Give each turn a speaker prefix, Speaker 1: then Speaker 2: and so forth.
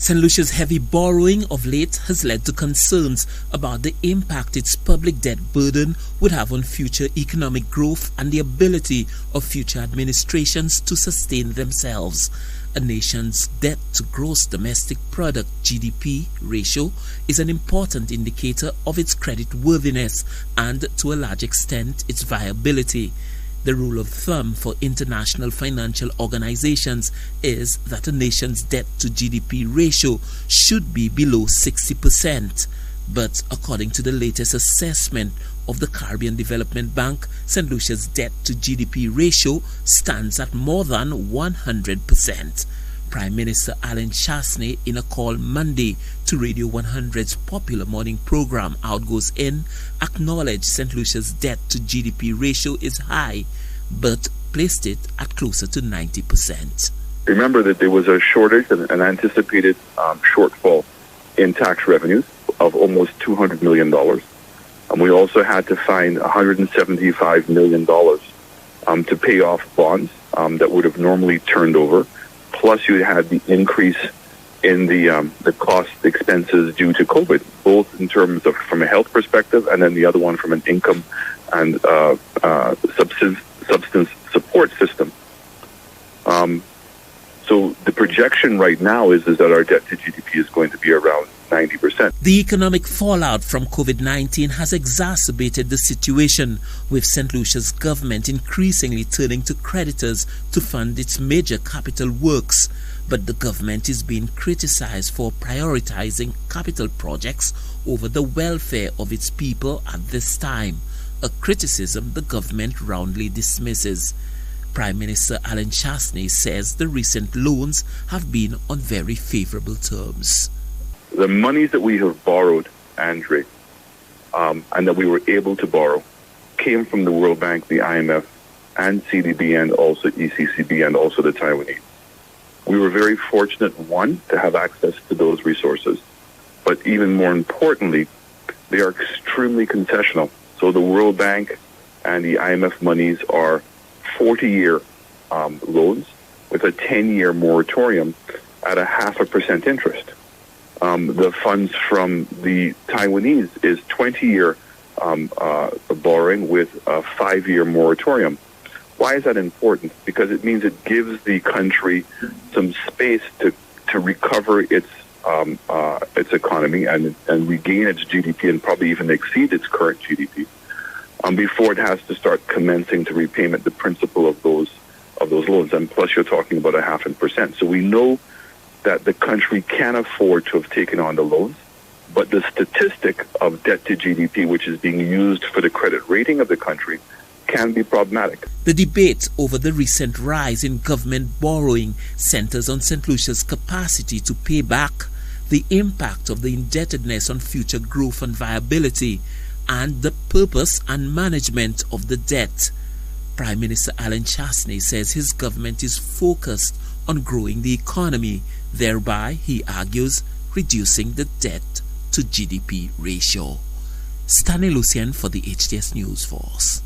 Speaker 1: St. Lucia's heavy borrowing of late has led to concerns about the impact its public debt burden would have on future economic growth and the ability of future administrations to sustain themselves. A nation's debt to gross domestic product (GDP) ratio is an important indicator of its creditworthiness and, to a large extent, its viability. The rule of thumb for international financial organizations is that a nation's debt to GDP ratio should be below 60%. But according to the latest assessment of the Caribbean Development Bank, St. Lucia's debt to GDP ratio stands at more than 100%. Prime Minister Alan Chasney, in a call Monday to Radio 100's popular morning program Out Goes In, acknowledged St. Lucia's debt to GDP ratio is high, but placed it at closer to 90%.
Speaker 2: Remember that there was a shortage, an anticipated shortfall in tax revenues of almost $200 million. And we also had to find $175 million to pay off bonds that would have normally turned over. Plus, you had the increase in the cost expenses due to COVID, both in terms of from a health perspective, and then the other one from an income and substance support system. So the projection right now is that our debt to GDP is going to be around 90%.
Speaker 1: The economic fallout from COVID-19 has exacerbated the situation, with St. Lucia's government increasingly turning to creditors to fund its major capital works. But the government is being criticized for prioritizing capital projects over the welfare of its people at this time, a criticism the government roundly dismisses. Prime Minister Alan Chasney says the recent loans have been on very favorable terms.
Speaker 2: The monies that we have borrowed, Andre, and that we were able to borrow, came from the World Bank, the IMF, and CDB, and also ECCB, and also the Taiwanese. We were very fortunate, one, to have access to those resources, but even more importantly, they are extremely concessional. So the World Bank and the IMF monies are 40-year loans with a 10-year moratorium at a 0.5% interest. The funds from the Taiwanese is 20-year borrowing with a 5-year moratorium. Why is that important? Because it means it gives the country some space to recover its economy and regain its GDP and probably even exceed its current GDP before it has to start commencing to repayment the principal of those loans. And plus, you're talking about a 0.5%. So we know that the country can afford to have taken on the loans, but the statistic of debt to GDP, which is being used for the credit rating of the country, can be problematic.
Speaker 1: The debate over the recent rise in government borrowing centers on St. Lucia's capacity to pay back, the impact of the indebtedness on future growth and viability, and the purpose and management of the debt. Prime Minister Alan Chasney says his government is focused on growing the economy, thereby, he argues, reducing the debt to GDP ratio. Stanley Lucien for the HTS News Force.